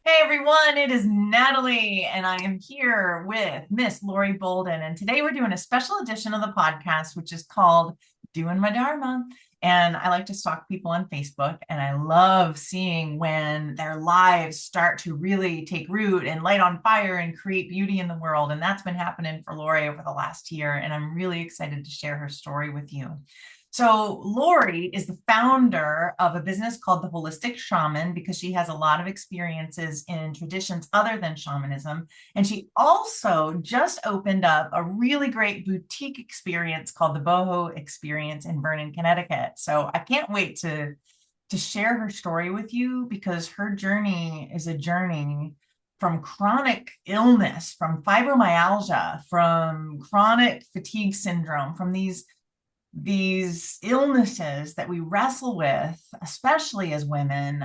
Hey everyone, it is Natalie, and I am here with Miss Lori Bolden. And today we're doing a special edition of the podcast, which is called Doing My Dharma. And I like to stalk people on Facebook, and I love seeing when their lives start to really take root and light on fire and create beauty in the world. And that's been happening for Lori over the last year. And I'm really excited to share her story with you. So, Lori is the founder of a business called the Holistic Shaman because she has a lot of experiences in traditions other than shamanism. And she also just opened up a really great boutique experience called the Boho Experience in Vernon, Connecticut. So, I can't wait to share her story with you because her journey is a journey from chronic illness, from fibromyalgia, from chronic fatigue syndrome, from these illnesses that we wrestle with, especially as women,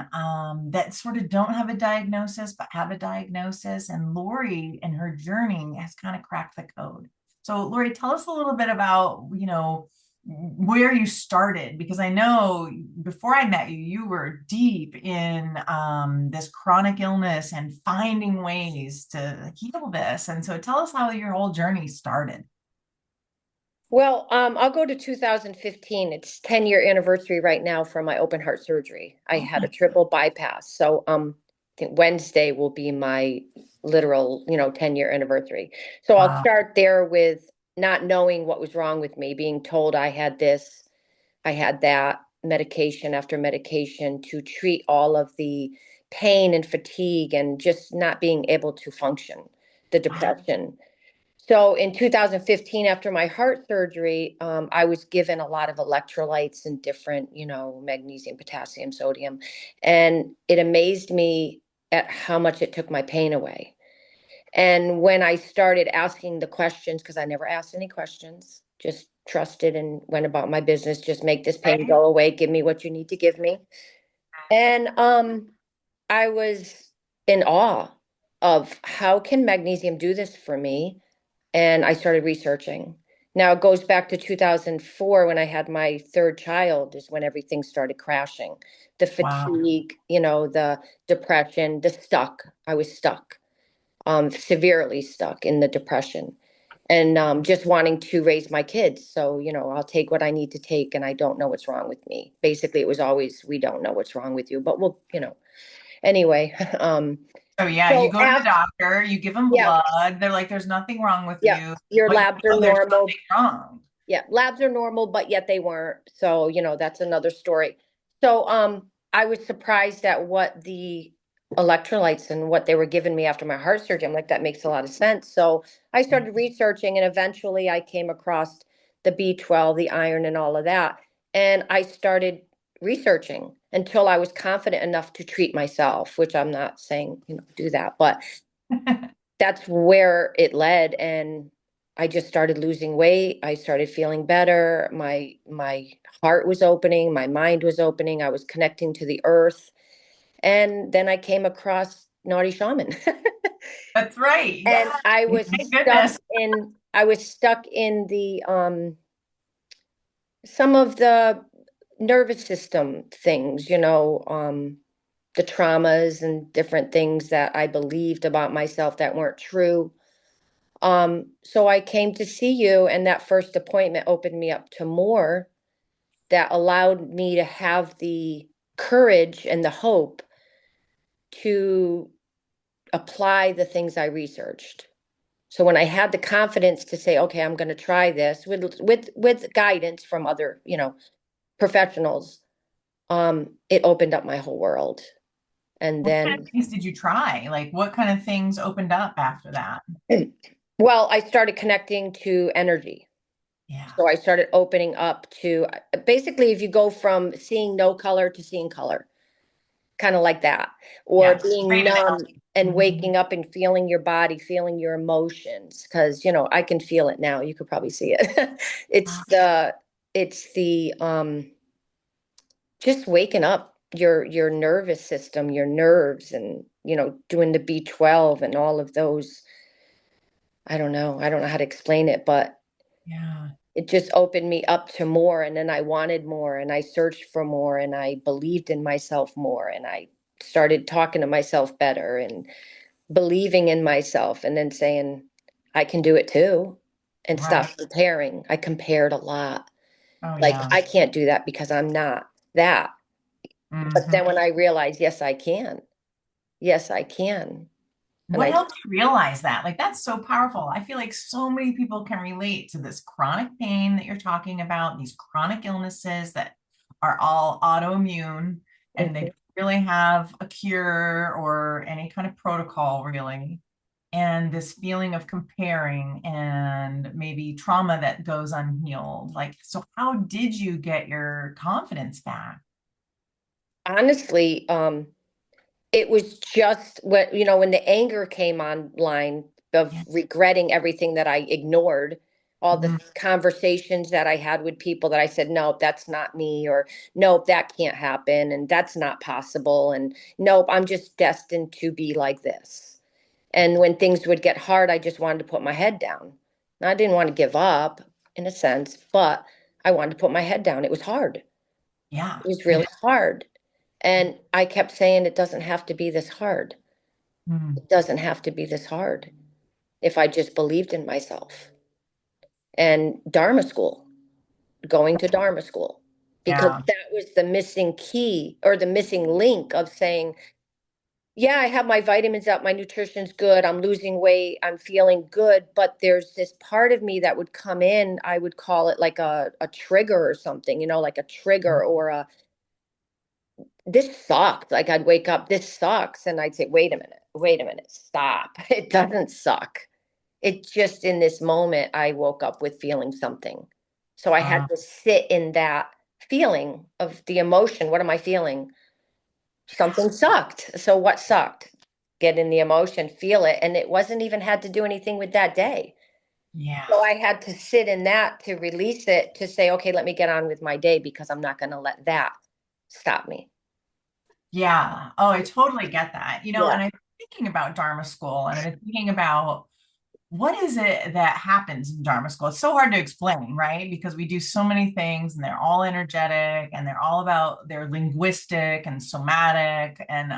that sort of don't have a diagnosis, but have a diagnosis. And Lori and her journey has kind of cracked the code. So, Lori, tell us a little bit about, where you started, because I know before I met you, you were deep in this chronic illness and finding ways to heal this. And so tell us how your whole journey started. Well, I'll go to 2015. It's 10-year anniversary right now from my open heart surgery. I Oh had my a triple bypass. So I think Wednesday will be my literal, 10-year anniversary. So I'll God. start there with not knowing what was wrong with me, being told I had this, I had that, medication after medication to treat all of the pain and fatigue and just not being able to function, the Wow. depression. So in 2015, after my heart surgery, I was given a lot of electrolytes and different, magnesium, potassium, sodium. And it amazed me at how much it took my pain away. And when I started asking the questions, because I never asked any questions, just trusted and went about my business, just make this pain Right. go away, give me what you need to give me. And I was in awe of how can magnesium do this for me, and I started researching. Now it goes back to 2004 when I had my third child, is when everything started crashing. The Wow. fatigue, the depression, the stuck. I was stuck, severely stuck in the depression and just wanting to raise my kids. So, I'll take what I need to take and I don't know what's wrong with me. Basically, it was always, we don't know what's wrong with you, but anyway. So yeah, you So go to the after, doctor, you give them yeah, blood. They're like, "There's nothing wrong with yeah, you," your but you labs are know there's normal. something wrong. Yeah, labs are normal, but yet they weren't. So, that's another story. So, I was surprised at what the electrolytes and what they were giving me after my heart surgery. I'm like, that makes a lot of sense. So I started researching and eventually I came across the B12, the iron, and all of that. And I started researching until I was confident enough to treat myself, which I'm not saying, do that, but that's where it led. And I just started losing weight. I started feeling better. My heart was opening, my mind was opening. I was connecting to the earth. And then I came across Naughty Shaman. That's right. Yeah. And I was My stuck goodness. in I was stuck in the some of the nervous system things, the traumas and different things that I believed about myself that weren't true. So I came to see you, and that first appointment opened me up to more that allowed me to have the courage and the hope to apply the things I researched. So when I had the confidence to say, okay, I'm going to try this with guidance from other, professionals, it opened up my whole world. And What kind of then, things did you try? Like, what kind of things opened up after that? well, I started connecting to energy. Yeah. So I started opening up to basically if you go from seeing no color to seeing color, kind of like that, or Yeah. being Right in numb the and Mhm. waking up and feeling your body, feeling your emotions. Because, I can feel it now. You could probably see it. Wow. It's the just waking up your nervous system, your nerves, and doing the B12 and all of those. I don't know how to explain it, but Yeah. it just opened me up to more, and then I wanted more and I searched for more and I believed in myself more and I started talking to myself better and believing in myself, and then saying, I can do it too, and stop Right. comparing. I compared a lot. Oh, Like, yeah. I can't do that because I'm not that. But Hmm. then when I realized, yes, I can. Yes, I can. And What I, helped you realize that? Like, that's so powerful. I feel like so many people can relate to this chronic pain that you're talking about, these chronic illnesses that are all autoimmune, and they Mhm. don't really have a cure or any kind of protocol, really. And this feeling of comparing and maybe trauma that goes unhealed. Like, so how did you get your confidence back? Honestly, it was just what, when the anger came online of Yeah. regretting everything that I ignored, all the Mhm. conversations that I had with people that I said, nope, that's not me, or nope, that can't happen, and that's not possible, and nope, I'm just destined to be like this. And when things would get hard, I just wanted to put my head down. And I didn't want to give up in a sense, but I wanted to put my head down. It was hard. Yeah. It was It really hard. And I kept saying, it doesn't have to be this hard. is. It doesn't have to be this hard if I just believed in myself. And Dharma school, going to Dharma school, because Yeah. that was the missing key or the missing link of saying, yeah, I have my vitamins up, my nutrition's good, I'm losing weight, I'm feeling good, but there's this part of me that would come in, I would call it like a trigger or something, like a trigger or a, this sucks. Like, I'd wake up, this sucks. And I'd say, wait a minute, stop. It doesn't suck. It just, in this moment, I woke up with feeling something. So I had Uh, to sit in that feeling of the emotion. What am I feeling? Something sucked. So what sucked? Get in the emotion, feel it. And it wasn't even had to do anything with that day. yeah. So I had to sit in that to release it, to say, okay, let me get on with my day because I'm not going to let that stop me. Yeah. Oh, I totally get that. Yeah. And I'm thinking about Dharma School and I'm thinking about what is it that happens in Dharma School? It's so hard to explain, right? Because we do so many things and they're all energetic and they're linguistic and somatic. And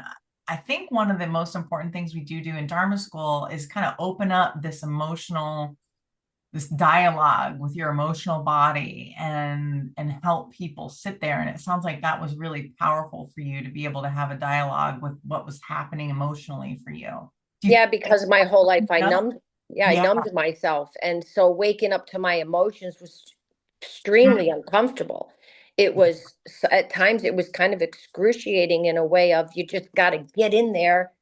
I think one of the most important things we do in Dharma School is kind of open up this dialogue with your emotional body and help people sit there. And it sounds like that was really powerful for you to be able to have a dialogue with what was happening emotionally for you. Do you Yeah, because my whole life know? I Yeah. numbed myself. And so waking up to my emotions was extremely uncomfortable. It was, at times, it was kind of excruciating in a way of, you just got to get in there,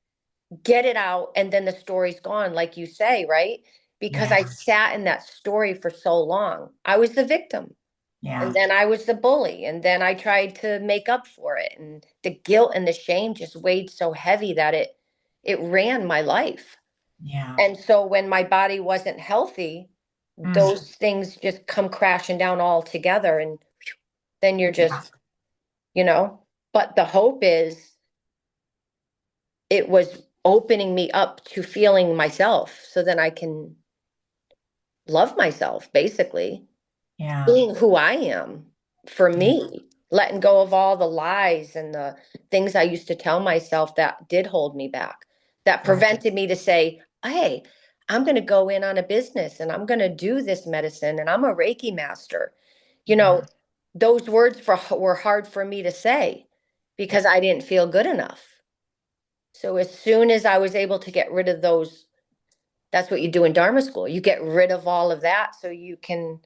get it out, and then the story's gone, like you say, right? Because Yeah. I sat in that story for so long. I was the victim. And Yeah. then I was the bully. And then I tried to make up for it. And the guilt and the shame just weighed so heavy that it ran my life. Yeah. And so when my body wasn't healthy, Mm. those things just come crashing down all together. And then you're Yeah. just, you know, but the hope is it was opening me up to feeling myself so then I can love myself, basically, Yeah. being who I am for Yeah. me, letting go of all the lies and the things I used to tell myself that did hold me back, that Right. prevented me to say, hey, I'm going to go in on a business and I'm going to do this medicine and I'm a Reiki master. You know, Yeah. those were hard for me to say Yeah. because I didn't feel good enough. So as soon as I was able to get rid of those, that's what you do in Dharma school. You get rid of all of that so you can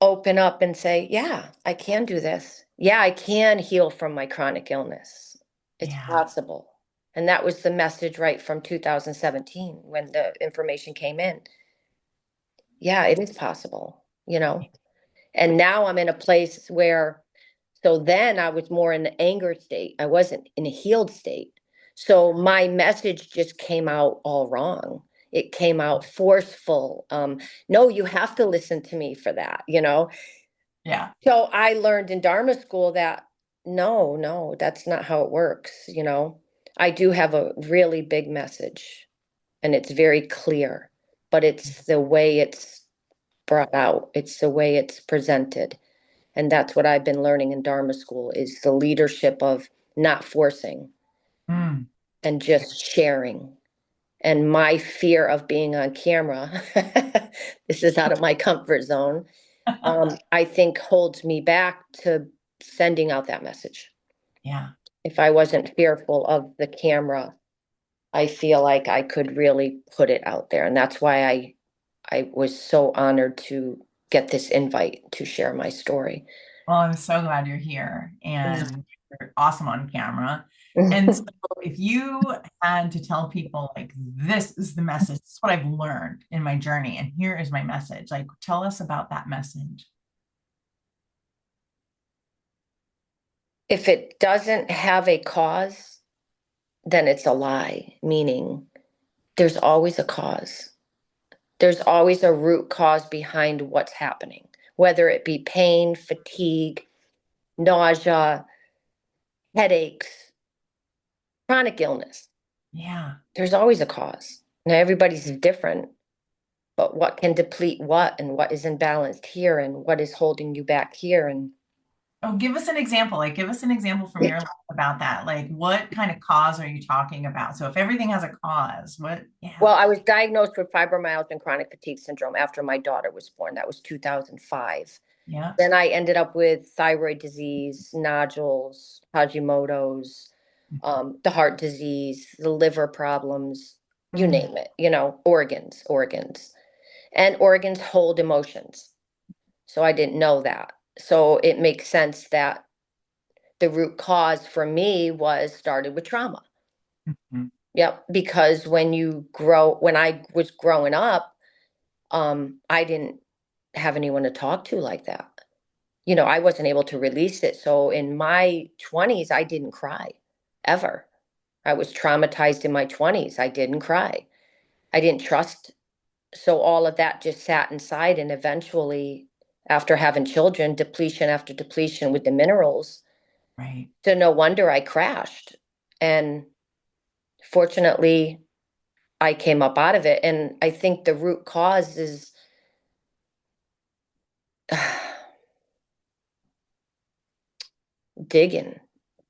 open up and say, yeah, I can do this. Yeah, I can heal from my chronic illness. It's Yeah. possible. And that was the message right from 2017 when the information came in. Yeah, it is possible. And now I'm in a place where, so then I was more in the anger state. I wasn't in a healed state. So my message just came out all wrong. It came out forceful. No, you have to listen to me for that. Yeah. So I learned in Dharma school that no, no, that's not how it works. I do have a really big message and it's very clear, but it's the way it's brought out, it's the way it's presented. And that's what I've been learning in Dharma school is the leadership of not forcing Mm, and just sharing. And my fear of being on camera, this is out of my comfort zone, I think holds me back to sending out that message. yeah. If I wasn't fearful of the camera, I feel like I could really put it out there. And that's why I was so honored to get this invite to share my story. Well, I'm so glad you're here Mm. and you're awesome on camera. And so if you had to tell people like this is the message, this is what I've learned in my journey, and here is my message, like tell us about that message. If it doesn't have a cause, then it's a lie, meaning there's always a cause. There's always a root cause behind what's happening, whether it be pain, fatigue, nausea, headaches, chronic illness. Yeah. There's always a cause. Now, everybody's different, but what can deplete what and what is imbalanced here and what is holding you back here? And Oh, give us an example. Like, give us an example from your life about that. Like, what kind of cause are you talking about? So, if everything has a cause, what? Yeah. well, I was diagnosed with fibromyalgia and chronic fatigue syndrome after my daughter was born. That was 2005. Yeah. Then I ended up with thyroid disease, nodules, Hashimoto's, the heart disease, the liver problems, you Mm, name it, organs. And organs hold emotions. So I didn't know that. So it makes sense that the root cause for me was started with trauma. mhm. Yep. Because when I was growing up, I didn't have anyone to talk to like that. I wasn't able to release it. So in my 20s, I didn't cry ever. I was traumatized in my 20s. I didn't cry. I didn't trust. So all of that just sat inside. And eventually, after having children, depletion after depletion with the minerals, Right. so no wonder I crashed. And fortunately, I came up out of it. And I think the root cause is digging,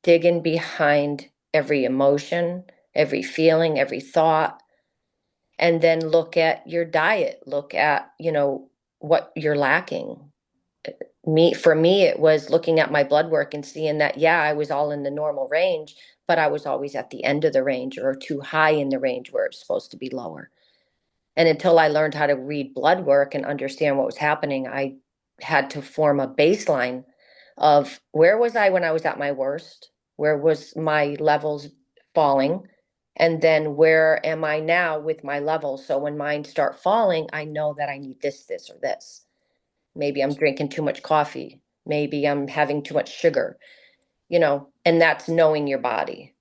digging behind every emotion, every feeling, every thought, and then look at your diet, look at, what you're lacking. For me, it was looking at my blood work and seeing that, yeah, I was all in the normal range, but I was always at the end of the range or too high in the range where it's supposed to be lower. And until I learned how to read blood work and understand what was happening, I had to form a baseline of where was I when I was at my worst? Where was my levels falling? And then where am I now with my levels? So when mine start falling, I know that I need this, or this. Maybe I'm drinking too much coffee. Maybe I'm having too much sugar, and that's knowing your body.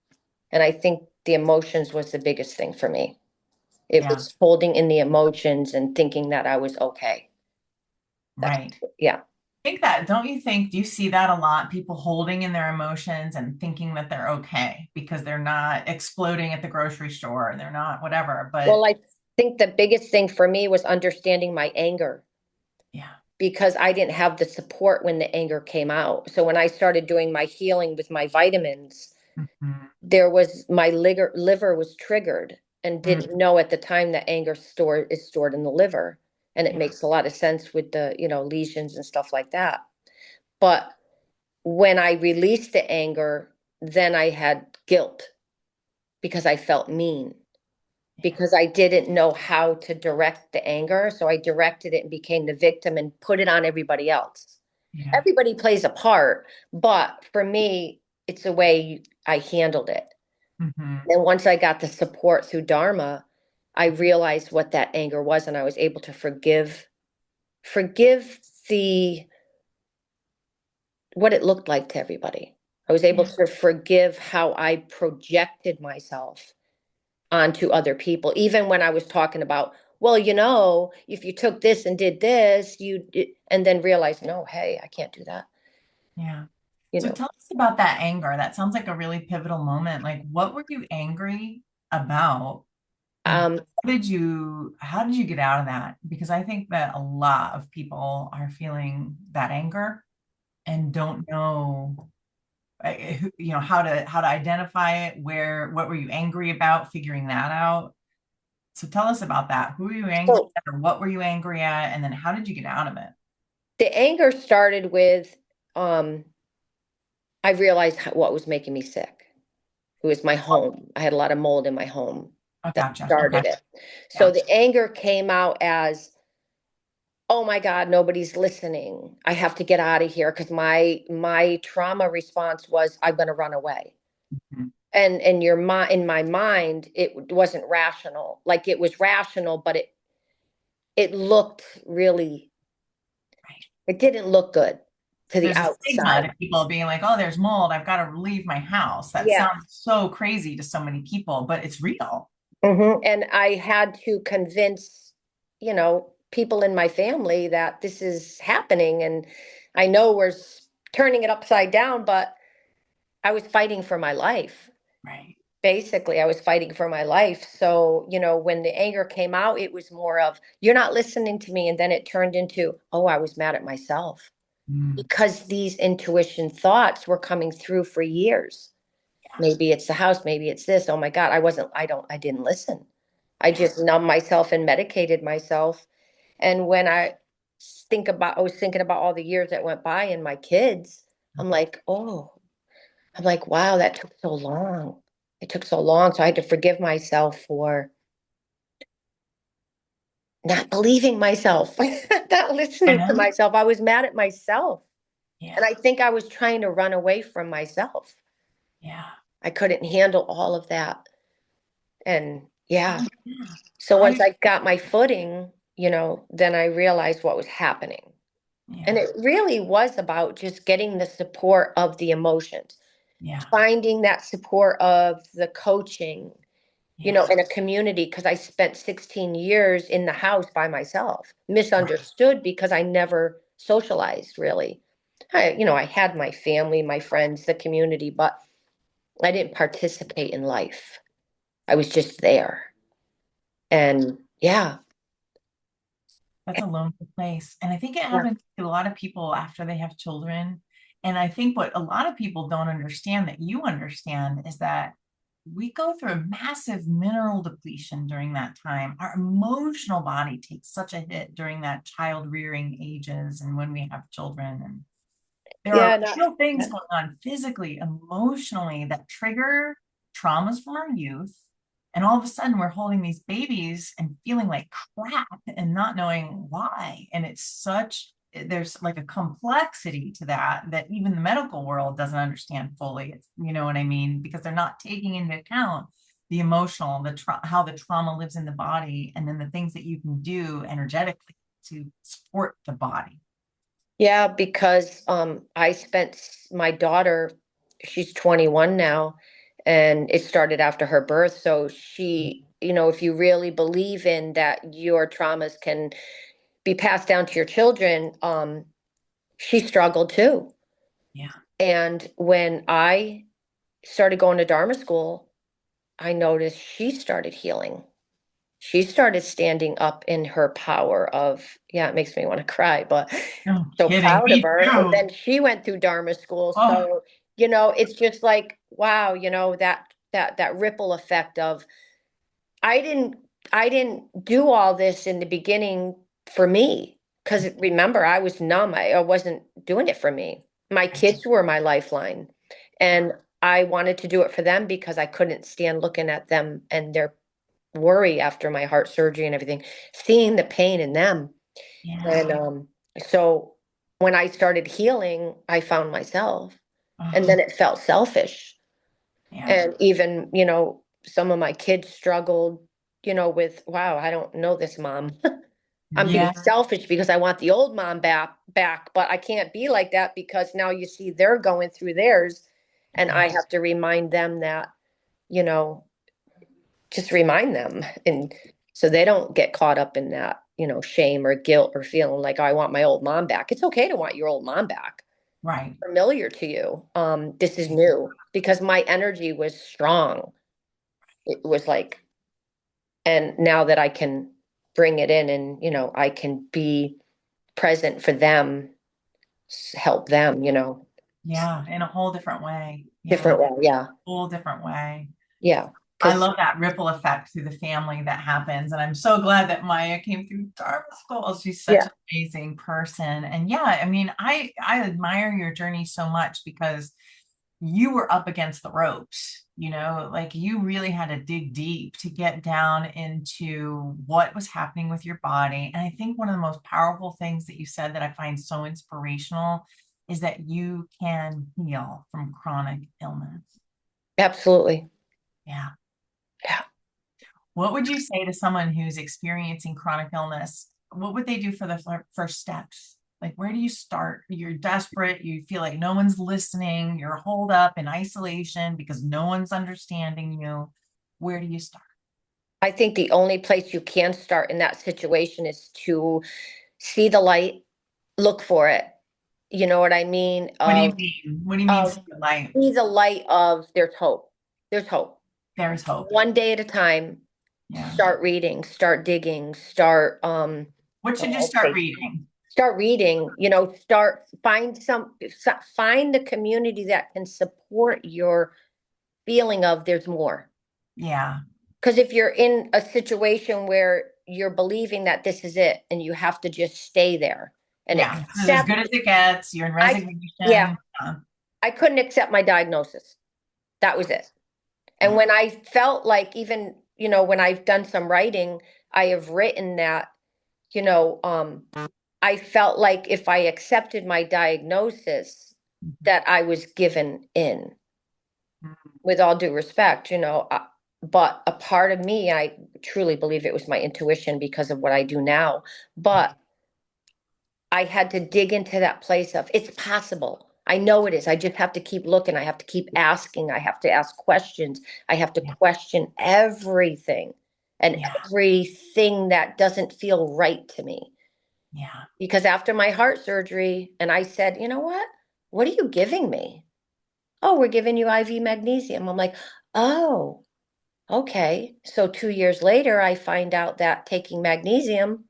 And I think the emotions was the biggest thing for me. It Yeah. was holding in the emotions and thinking that I was okay. That's, Right. yeah. Think that, don't you think, do you see that a lot? People holding in their emotions and thinking that they're okay because they're not exploding at the grocery store, they're not whatever, but Well, I think the biggest thing for me was understanding my anger yeah. because I didn't have the support when the anger came out. So when I started doing my healing with my vitamins, Mhm. there was my liver was triggered and Mm, didn't know at the time that anger is stored in the liver. And it yeah. makes a lot of sense with the, lesions and stuff like that. But when I released the anger, then I had guilt because I felt mean, Yeah. because I didn't know how to direct the anger. So I directed it and became the victim and put it on everybody else. Yeah. Everybody plays a part, but for me, it's the way I handled it. Mhm. And once I got the support through Dharma, I realized what that anger was, and I was able to forgive the what it looked like to everybody. I was able Yeah. to forgive how I projected myself onto other people, even when I was talking about, well, if you took this and did this, and then realized, no, hey, I can't do that. Yeah. You So know, tell us about that anger. That sounds like a really pivotal moment. Like, what were you angry about? And um, how did you get out of that? Because I think that a lot of people are feeling that anger and don't know. how to identify it, what were you angry about, figuring that out. So tell us about that. Who were you angry So at, or what were you angry at, and then how did you get out of it? the anger started with, um, I realized what was making me sick. It was my home. I had a lot of mold in my home Oh, that gotcha. Okay. started it. So Yeah. the anger came out as, oh my God, nobody's listening. I have to get out of here because my trauma response was, I'm going to run away. Mhm. And in my mind, it wasn't rational. Like it was rational, but it looked really, Right. it didn't look good to the There's a stigma outside. to people being like, oh, there's mold, I've got to leave my house. That Yeah. sounds so crazy to so many people, but it's real. And I had to convince, people in my family that this is happening. And I know turning it upside down, but I was fighting for my life. Right. Basically, I was fighting for my life. So, when the anger came out, it was more of, you're not listening to me. And then it turned into, oh, I was mad at myself Mm. because these intuition thoughts were coming through for years. Maybe it's the house, maybe it's this. Oh my God, I didn't listen. I Yeah. just numbed myself and medicated myself. And when I was thinking about all the years that went by and my kids, I'm like, oh, I'm like, wow, that took so long. It took so long. So I had to forgive myself for not believing myself, not I listening to know. myself. I was mad at myself. Yeah. And I think I was trying to run away from myself. Yeah. I couldn't handle all of that. And yeah. Oh, yeah. So once I, I got my footing, then I realized what was happening. And yeah. it really was about just getting the support of the emotions, Yeah. finding that support of the coaching, Yeah. in a community, because I spent 16 years in the house by myself, Right. misunderstood because I never socialized really. I had my family, my friends, the community, but I didn't participate in life. I was just there. And yeah. That's a lonely place. And I think it Yeah. happens to a lot of people after they have children. And I think what a lot of people don't understand that you understand is that we go through a massive mineral depletion during that time. Our emotional body takes such a hit during that child rearing ages and when we have children. And there are Yeah, not, real things yeah. going on physically, emotionally that trigger traumas from our youth. And all of a sudden, we're holding these babies and feeling like crap and not knowing why. And there's like a complexity to that even the medical world doesn't understand fully. You know what I mean? Because they're not taking into account the emotional, how the trauma lives in the body, and then the things that you can do energetically to support the body. Yeah, because my daughter, she's 21 now, and it started after her birth. So if you really believe in that your traumas can be passed down to your children, she struggled too. Yeah. And when I started going to Dharma school, I noticed she started healing. She started standing up in her power of, yeah, it makes me want to cry, but No so kidding. proud of Me her. And too. then she went through Dharma school. Oh, So, it's just like, wow, that ripple effect of I didn't I didn't do all this in the beginning for me. Because remember, I was numb. I wasn't doing it for me. My right. kids were my lifeline. And I wanted to do it for them because I couldn't stand looking at them and their worry after my heart surgery and everything, seeing the pain in them. Yeah. And so when I started healing, I found myself. And Oh, then it felt selfish. yeah. And even, some of my kids struggled, with, wow, I don't know this mom. I'm being Yeah. selfish because I want the old mom back, but I can't be like that because now you see they're going through theirs. And I Yeah. have to remind them that, you know, just remind them, and so they don't get caught up in that, shame or guilt or feeling like, oh, I want my old mom back. It's okay to want your old mom back. Right. Familiar to you. This is new because my energy was strong. It was like, and now that I can bring it in and, I can be present for them, help them. Yeah, in a whole different way. Yeah, Different way. Yeah. whole different way. Yeah. I Because love that ripple effect through the family that happens. And I'm so glad that Maya came through Dharma School. She's such yeah, an amazing person. And yeah, I mean, I admire your journey so much because you were up against the ropes, like you really had to dig deep to get down into what was happening with your body. And I think one of the most powerful things that you said that I find so inspirational is that you can heal from chronic illness. absolutely. Yeah. Yeah. What would you say to someone who's experiencing chronic illness? What would they do for the first steps? Like, where do you start? You're desperate. You feel like no one's listening. You're holed up in isolation because no one's understanding you. Where do you start? I think the only place you can start in that situation is to see the light, look for it. You know what I mean? What do you mean? What do you mean, Of see the light? see the light of there's hope. There's hope. There's hope. One day at a time. Yeah. Start reading, start digging, start What should you oh, start okay. reading? Start reading, start find the community that can support your feeling of there's more. Yeah. Because if you're in a situation where you're believing that this is it and you have to just stay there and Yeah. This is as accept, good as it gets. You're in I, yeah, resignation. I couldn't accept my diagnosis. That was it. And Yeah. when I felt like even, when I've done some writing, I have written that, you know, um, I felt like if I accepted my diagnosis, that I was given in, with all due respect, but a part of me, I truly believe it was my intuition because of what I do now. But I had to dig into that place of it's possible. I know it is. I just have to keep looking. I have to keep asking. I have to ask questions. I have to Yeah. question everything and Yeah. everything that doesn't feel right to me. Yeah. Because after my heart surgery, and I said, you know what? What are you giving me? Oh, we're giving you IV magnesium. I'm like, oh, okay. So 2 years later, I find out that taking magnesium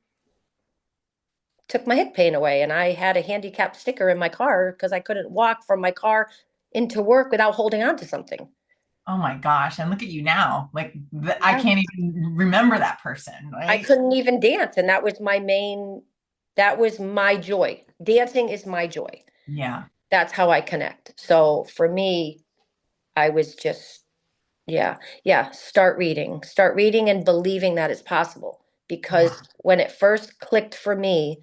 took my hip pain away. And I had a handicap sticker in my car because I couldn't walk from my car into work without holding on to something. Oh my gosh. And look at you now. Like I Yeah. can't even remember that person, I right? couldn't even dance. And that was my joy. Dancing is my joy. Yeah. That's how I connect. So for me, I was just, yeah, yeah, start reading and believing that it's possible. Yeah. Because when it first clicked for me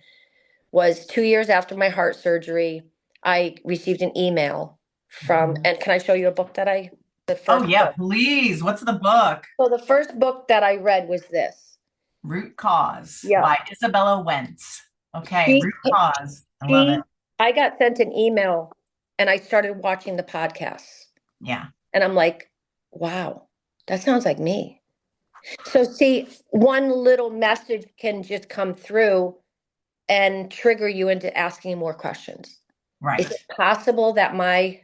was 2 years after my heart surgery, I received an email from, Mhm. and can I show you a book the Oh first yeah, book? please. What's the book? So the first book that I read was this. Root Cause Yeah. by Isabella Wentz. Okay, She, Root Cause. I love it. she, I got sent an email and I started watching the podcasts. Yeah. And I'm like, wow, that sounds like me. So see, one little message can just come through and trigger you into asking more questions. Is Right. it possible that my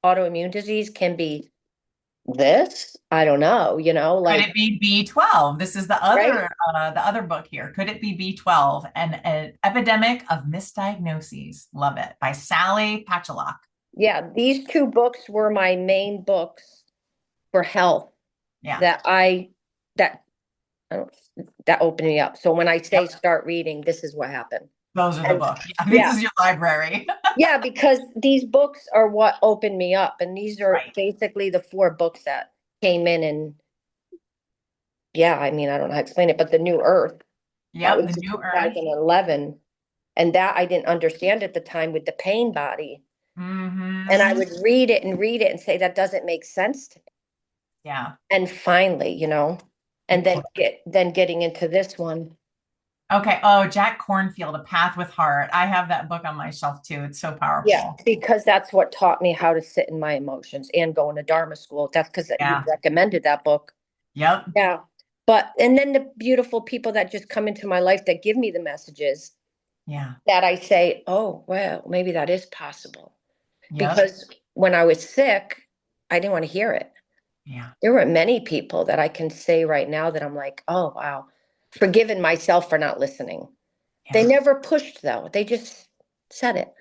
autoimmune disease can be this? I don't know, Could like, it be B12? This is right? the other book here. Could it be B12? An epidemic of misdiagnoses. Love it. By Sally Pachalak. Yeah, these two books were my main books for health Yeah. that that I don't, that opened me up. So when I say Yep. start reading, this is what happened. Those are the And books. Yeah, this yeah, is your library. yeah, because these books are what opened me up. And these are Right. basically the four books that came in. And yeah, I mean, I don't know how to explain it, but The New Earth, that Yep. was The in New Earth. 2011. And that I didn't understand at the time with the pain body. And I Mm-hmm. would read it and say, that doesn't make sense to me. Yeah. And finally, and It then clicked. getting into this one. Okay. Oh, Jack Cornfield, A Path with Heart. I have that book on my shelf too. It's so Yeah, powerful. because that's what taught me how to sit in my emotions and going to Dharma school. That's because you Yeah. recommended that book. Yep. Yeah. And then the beautiful people that just come into my life that give me the messages Yeah. that I say, oh, well, maybe that is possible. Yep. Because when I was sick, I didn't want to hear it. Yeah. There were many people that I can say right now that I'm like, oh, wow, forgiving myself for not listening. They Yeah. never pushed, though. They just said it.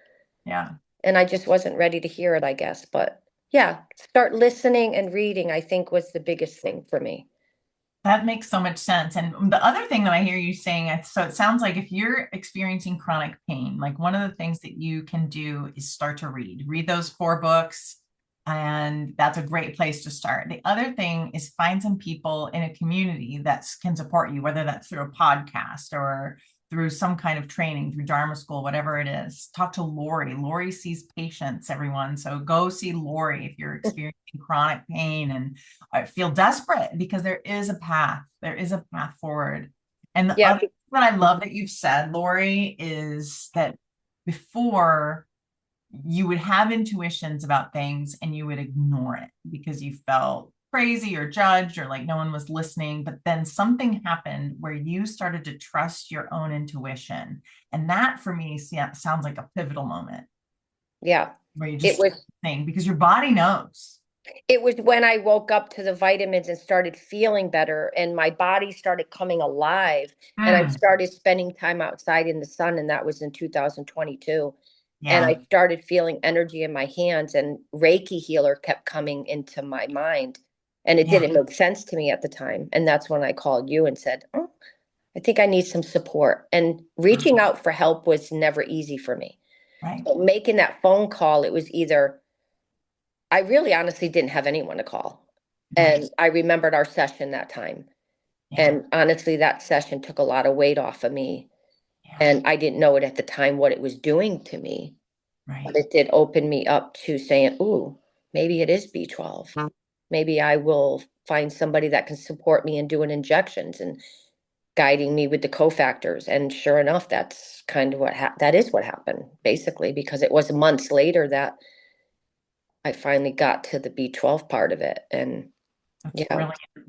Yeah. and I just wasn't ready to hear it, I guess. But yeah, start listening and reading, I think was the biggest thing for me. That makes so much sense. And the other thing that I hear you saying, so it sounds like if you're experiencing chronic pain, like one of the things that you can do is start to read those 4 books. And that's a great place to start. The other thing is find some people in a community that can support you, whether that's through a podcast or through some kind of training, through Dharma School, whatever it is. Talk to Lori. Lori sees patients, everyone. So go see Lori if you're experiencing chronic pain and I feel desperate, because there is a path. There is a path forward. And the Yeah, other thing that I love that you've said, Lori, is that before you would have intuitions about things and you would ignore it because you felt crazy or judged or like no one was listening. But then something happened where you started to trust your own intuition. And that for me sounds like a pivotal moment yeah. where you It just was think because your body knows. it was when I woke up to the vitamins and started feeling better and my body started coming alive and I Mm, started spending time outside in the sun, and that was in 2022. And yeah. I started feeling energy in my hands, and Reiki healer kept coming into my mind, and it Yeah. didn't make sense to me at the time. And that's when I called you and said, "Oh, I think I need some support." And reaching out for help was never easy for me. Right. So making that phone call, it was either I really honestly didn't have anyone to call. Right. And I remembered our session that time. Yeah. And honestly, that session took a lot of weight off of me. Yeah. And I didn't know it at the time what it was doing to me. But Right. it did open me up to saying, ooh, maybe it is B12. Maybe I will find somebody that can support me in doing injections and guiding me with the cofactors. And sure enough, that's kind of that is what happened, basically, because it was months later that I finally got to the B12 part of it. And That's yeah, brilliant. but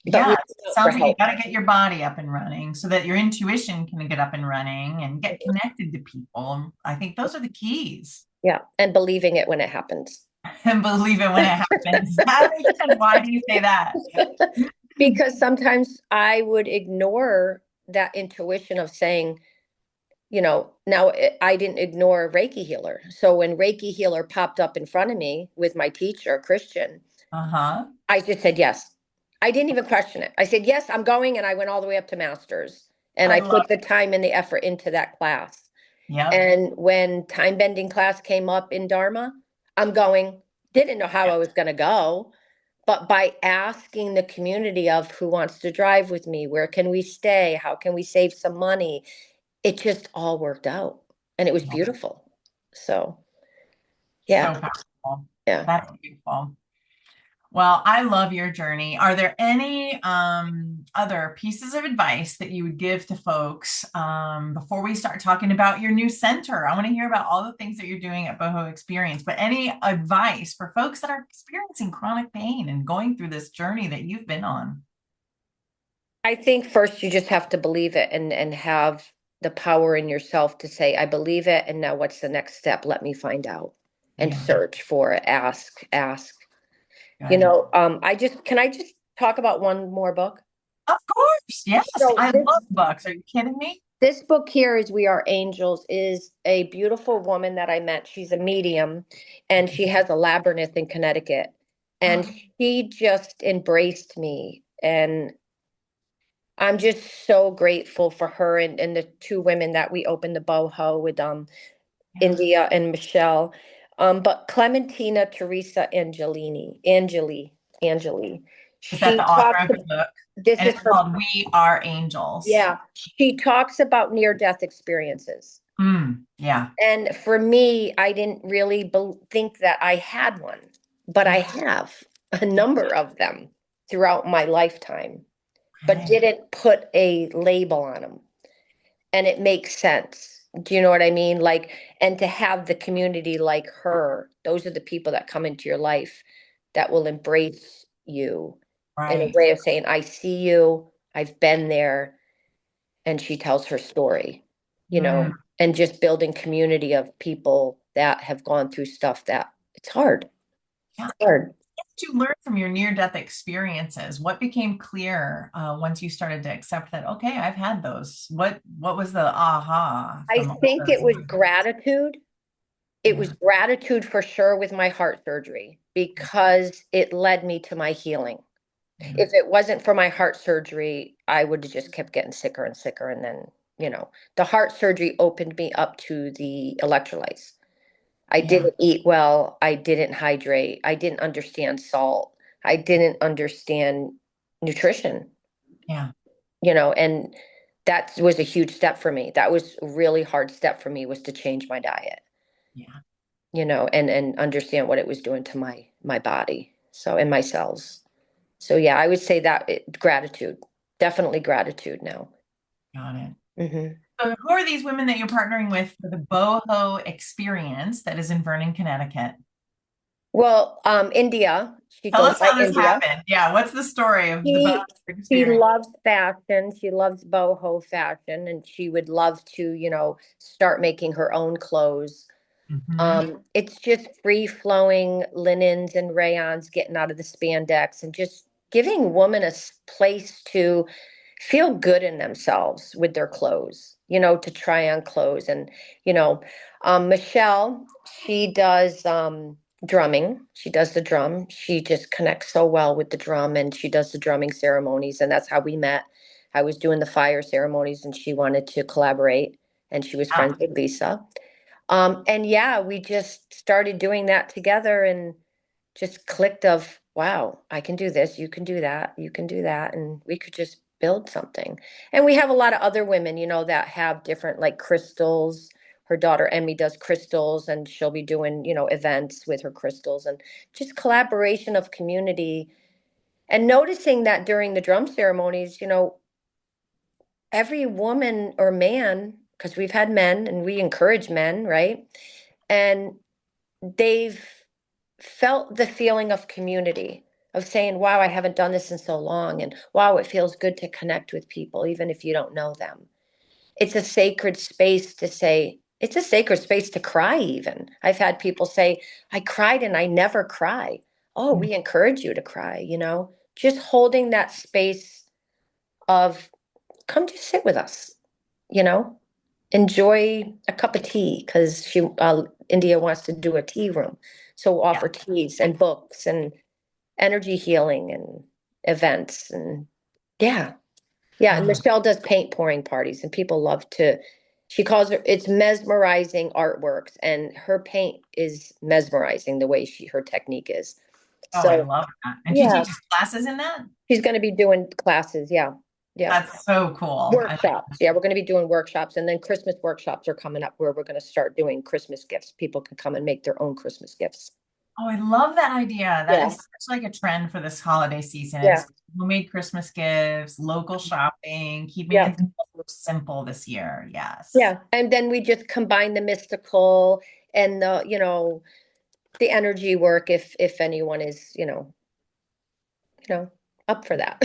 Yeah, reaching it out for sounds like you help. got to get your body up and running so that your intuition can get up and running and get connected to people. I think those are the keys. Yeah, and believing it when it happens. And believe it when it happens. That makes sense. Why do you say that? Because sometimes I would ignore that intuition of saying, now I didn't ignore Reiki healer. So when Reiki healer popped up in front of me with my teacher, Christian, Uh-huh. I just said yes. I didn't even question it. I said, yes, I'm going. And I went all the way up to master's. And I I love put the time and the effort into that class. it. Yep. And when time bending class came up in Dharma, I'm going, didn't know how Yep. I was going to go. But by asking the community of who wants to drive with me, where can we stay? How can we save some money? It just all worked out and it was Yeah. beautiful. So, So yeah, powerful. yeah. That's beautiful. Well, I love your journey. Are there any other pieces of advice that you would give to folks before we start talking about your new center? I want to hear about all the things that you're doing at Boho Experience, but any advice for folks that are experiencing chronic pain and going through this journey that you've been on? I think first you just have to believe it and have the power in yourself to say, I believe it. And now what's the next step? Let me find out and Yeah, search for it. Ask. good. Can I just talk about one more book? Of course. Yes. So I love books. Are you kidding me? this book here is We Are Angels, is a beautiful woman that I met. She's a medium and she has a labyrinth in Connecticut. And she just embraced me. And I'm just so grateful for her and the two women that we opened the boho with, Yeah. India and Michelle. But Clementina Teresa Angeli. Is that She the author talks, of the book? this And is it's her, called We Are Angels. yeah, she talks about near-death experiences. Yeah. And for me, I didn't really think that I had one, but I Yeah. have a number of them throughout my lifetime, but Okay. didn't put a label on them. And it makes sense. Do you know what I mean? Like, and to have the community like her, those are the people that come into your life that will embrace you in a Right. way of saying, I see you, I've been there. And she tells her story, Mm. and just building community of people that have gone through stuff that it's hard. Yeah. It's hard. To learn from your near-death experiences, what became clear once you started to accept that, okay, I've had those? What was the aha I from all think those it was near-death? gratitude. It Yeah. was gratitude for sure with my heart surgery because it led me to my healing. Yeah. If it wasn't for my heart surgery, I would have just kept getting sicker and sicker. And then, the heart surgery opened me up to the electrolytes. I Yeah. didn't eat well. I didn't hydrate. I didn't understand salt. I didn't understand nutrition, Yeah. and that was a huge step for me. That was a really hard step for me, was to change my diet, Yeah. and understand what it was doing to my body. So, and my cells. So yeah, I would say that gratitude, definitely gratitude now. Got it. Hmm. So who are these women that you're partnering with for the Boho Experience that is in Vernon, Connecticut? Well, India, she Tell goes us by how this India. happened. Yeah, what's the story of the Boho She Experience? loves fashion. She loves boho fashion, and she would love to, start making her own clothes. Hmm. It's just free flowing linens and rayons, getting out of the spandex and just giving women a place to feel good in themselves with their clothes, to try on clothes. And, you know, Michelle, she does drumming. She does the drum. She just connects so well with the drum, and she does the drumming ceremonies. And that's how we met. I was doing the fire ceremonies and she wanted to collaborate, and she was friends Ah, with Lisa. And yeah, we just started doing that together and just clicked of, wow, I can do this, you can do that, you can do that, and we could just build something. And we have a lot of other women, that have different, like, crystals. Her daughter Emmy does crystals, and she'll be doing, events with her crystals, and just collaboration of community. And noticing that during the drum ceremonies, every woman or man, because we've had men and we encourage men, right? And they've felt the feeling of community, of saying, wow, I haven't done this in so long. And wow, it feels good to connect with people, even if you don't know them. It's a sacred space to say, it's a sacred space to cry, even. I've had people say, I cried and I never cry. Oh, mm, we encourage you to cry, just holding that space of, come just sit with us, you know? Enjoy a cup of tea, because India wants to do a tea room. So we'll yeah. offer teas and books and energy healing and events. And yeah. Yeah. And Ah, Michelle does paint pouring parties, and people love to, she calls it's mesmerizing artworks, and her paint is mesmerizing the way her technique is. oh, I So love that. And she yeah, teaches classes in that? she's going to be doing classes. Yeah. Yeah. That's so cool. Workshops. Yeah, we're going to be doing workshops, and then Christmas workshops are coming up, where we're going to start doing Christmas gifts. People can come and make their own Christmas gifts. Oh, I love that idea. That Yeah. is such like a trend for this holiday season Yeah. is homemade Christmas gifts, local shopping, keeping Yeah. it simple this year. Yes. Yeah. And then we just combine the mystical and the energy work, if anyone is, up for that.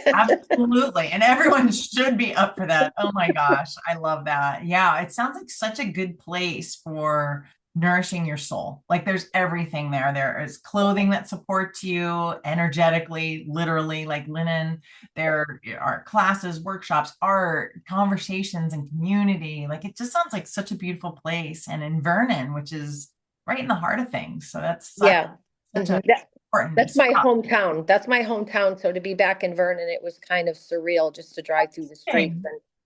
Absolutely. And everyone should be up for that. Oh my gosh. I love that. Yeah. It sounds like such a good place for nourishing your soul. Like there's everything there. There is clothing that supports you energetically, literally, like linen. There are classes, workshops, art, conversations, and community. Like it just sounds like such a beautiful place. And in Vernon, which is right in the heart of things. So that's Yeah. such Mhm. a important That's my spot. hometown. That's my hometown. So to be back in Vernon, it was kind of surreal just to drive through the streets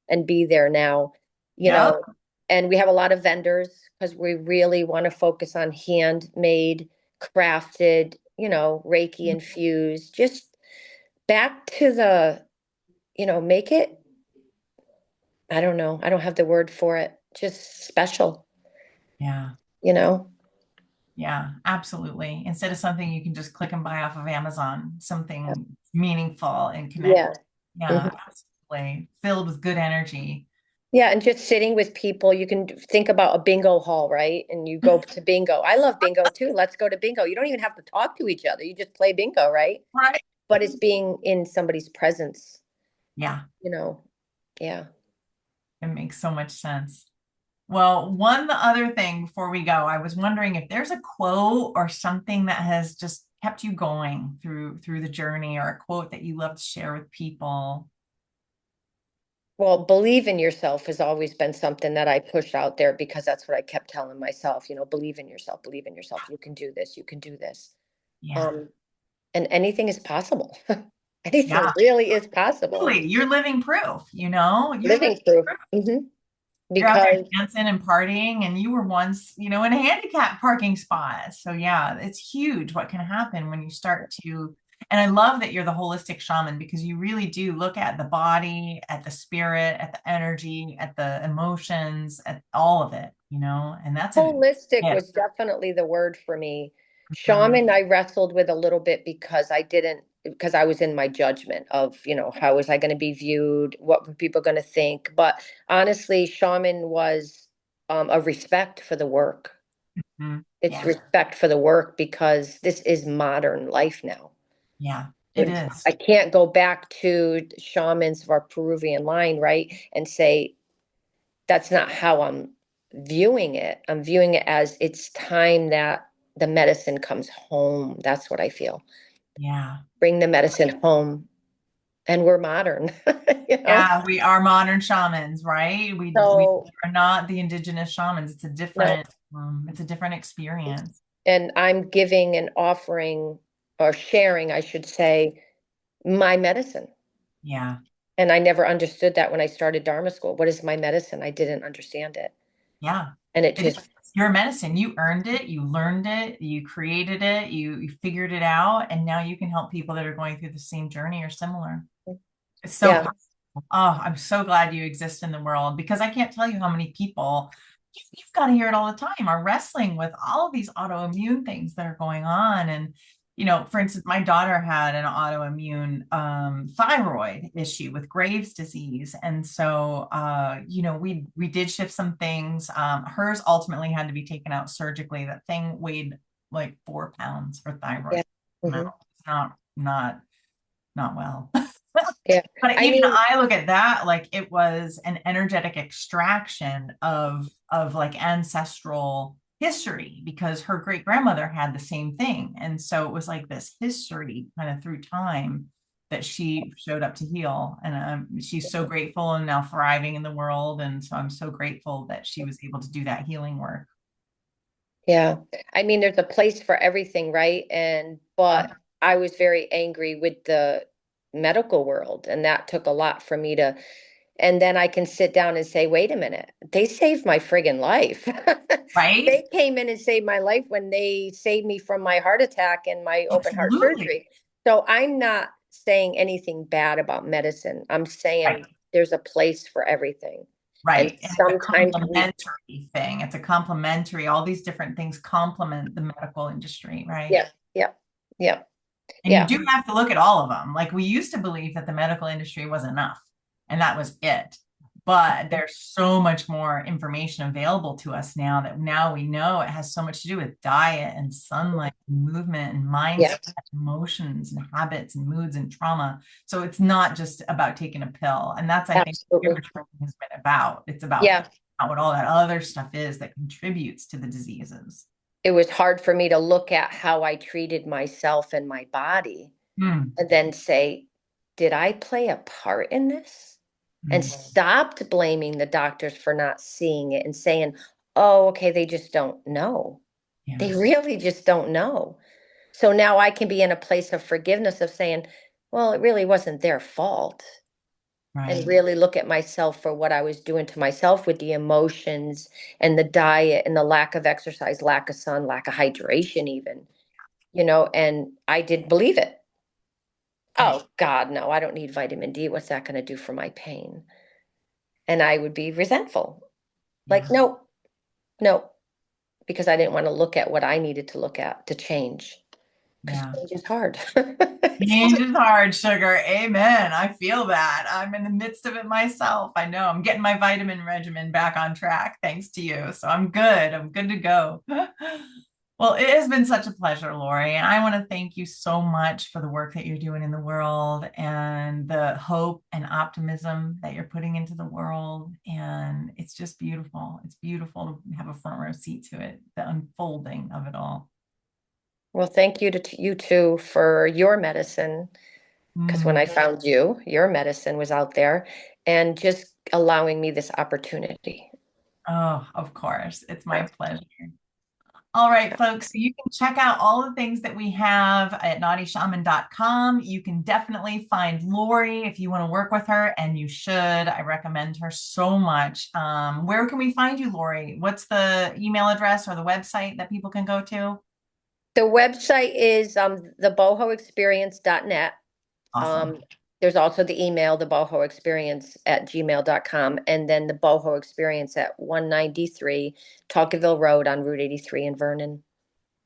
and be there now, you Yep. know. And we have a lot of vendors, because we really want to focus on handmade, crafted, Reiki infused, just back to the, make it, I don't know, I don't have the word for it, just special, Yeah. you know? Yeah, absolutely. Instead of something you can just click and buy off of Amazon, Yeah. something meaningful and connect. Yeah. Yeah, Mhm. absolutely. Filled with good energy. Yeah, and just sitting with people, you can think about a bingo hall, right? And you go to bingo. I love bingo too. Let's go to bingo. You don't even have to talk to each other. You just play bingo, right? Right. But it's being in somebody's presence, Yeah, you know. Yeah. it makes so much sense. Well, one other thing before we go, I was wondering if there's a quote or something that has just kept you going through the journey, or a quote that you love to share with people. Well, believe in yourself has always been something that I push out there because that's what I kept telling myself, believe in yourself, believe in yourself. You can do this, you can do this. Yeah. Um, and anything is possible. Anything Yeah. really is possible. Totally. You're living proof, you're living Living proof. proof. You're out there Because dancing and partying, and you were once, in a handicap parking spot. So yeah, it's huge what can happen when you start to, and I love that you're the holistic shaman because you really do look at the body, at the spirit, at the energy, at the emotions, at all of it, and that's a holistic gift. was definitely the word for me. Mhm. Shaman, I wrestled with a little bit because I was in my judgment of, how was I going to be viewed? What were people going to think? But honestly, shaman was a respect for the work. Mhm. It's Yeah, respect for the work because this is modern life now. yeah, it And is. I can't go back to shamans of our Peruvian line, right? And say, that's not how I'm viewing it. I'm viewing it as it's time that the medicine comes home. That's what I feel. Yeah. Bring the medicine home. And we're modern, you know? Yeah, we are modern shamans, right? We So, are not the indigenous shamans. no. It's a different experience. And I'm giving and offering or sharing, I should say, my medicine. Yeah. And I never understood that when I started Dharma School. What is my medicine? I didn't understand it. Yeah. And it It is just, your medicine. You earned it, you learned it, you created it, you figured it out, and now you can help people that are going through the same journey or similar. It's so yeah, powerful. Oh, I'm so glad you exist in the world because I can't tell you how many people you've got to hear it all the time are wrestling with all of these autoimmune things that are going on. And, for instance, my daughter had an autoimmune thyroid issue with Graves' disease. And so, we did shift some things. Hers ultimately had to be taken out surgically. That thing weighed like 4 pounds for thyroid. yeah. No, Hmm. it's not well. Yeah. But I even mean, I look at that like it was an energetic extraction of like ancestral history because her great grandmother had the same thing. And so it was like this history kind of through time that she showed up to heal. And she's so grateful and now thriving in the world. And so I'm so grateful that she was able to do that healing work. yeah. I mean, there's a place for everything, right? But I was very angry with the medical world, and that took a lot for me to, and then I can sit down and say, wait a minute, they saved my friggin' life. Right? They came in and saved my life when they saved me from my heart attack and my open heart Absolutely. surgery. So I'm not saying anything bad about medicine. I'm Right. saying there's a place for everything. And Right. And it's a sometimes we, complementary thing. It's a complementary, all these different things complement the medical industry, right? yeah, yeah, yeah, And you yeah, do have to look at all of them. Like we used to believe that the medical industry was enough and that was it. But there's so much more information available to us now that now we know it has so much to do with diet and sunlight, and movement and mindset, yeah, emotions and habits and moods and trauma. So it's not just about taking a pill. And that's, I think, what your absolutely. training has been about. It's about Yeah. figuring out what all that other stuff is that contributes to the diseases. It was hard for me to look at how I treated myself and my body Mm, and then say, did I play a part in this? And mm, stopped blaming the doctors for not seeing it and saying, oh, okay, they just don't know. They yes, really just don't know. So now I can be in a place of forgiveness of saying, well, it really wasn't their fault. And right. really look at myself for what I was doing to myself with the emotions and the diet and the lack of exercise, lack of sun, lack of hydration, even, and I did believe it. Right. Oh, God, no, I don't need vitamin D. What's that going to do for my pain? And I would be resentful. Like, Yeah. no, no, because I didn't want to look at what I needed to look at to change. Because Yeah. change is hard. Change is hard, sugar. Amen. I feel that. I'm in the midst of it myself. I know I'm getting my vitamin regimen back on track thanks to you. So I'm good. I'm good to go. Well, it has been such a pleasure, Lori. And I want to thank you so much for the work that you're doing in the world and the hope and optimism that you're putting into the world. And it's just beautiful. It's beautiful to have a front row seat to it, the unfolding of it all. Well, thank you to you too for your medicine Because when I Mm. found you, your medicine was out there and just allowing me this opportunity. Oh, of course. It's my pleasure. All right, folks, so you can check out all the things that we have at naughtyshaman.com. You can definitely find Lori if you want to work with her, and you should. I recommend her so much. Where can we find you, Lori? What's the email address or the website that people can go to? The website is the bohoexperience.net. Awesome. Um, there's also the email, the boho experience at gmail.com, and then the boho experience at 193 Tocqueville Road on Route 83 in Vernon.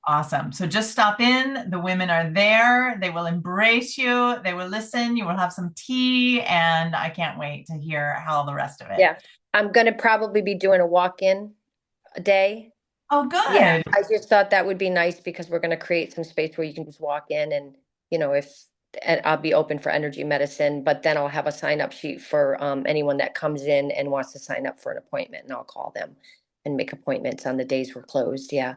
Awesome. So just stop in. The women are there. They will embrace you. They will listen. You will have some tea, and I can't wait to hear how the rest of it. Yeah. I'm going to probably be doing a walk-in a day. Oh, Yeah, good. I just thought that would be nice because we're going to create some space where you can just walk in and, if and I'll be open for energy medicine, but then I'll have a sign up sheet for anyone that comes in and wants to sign up for an appointment, and I'll call them and make appointments on the days we're closed. Yeah.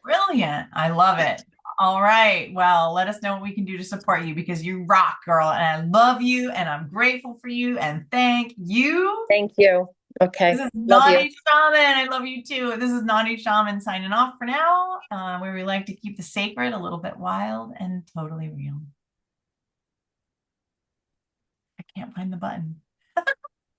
Brilliant. I love it. All right. Well, let us know what we can do to support you because you rock, girl. And I love you and I'm grateful for you. And thank you. Thank you. This Okay. is Love you. Naughty Shaman. I love you too. This is Naughty Shaman signing off for now, where we like to keep the sacred a little bit wild and totally real. I can't find the button.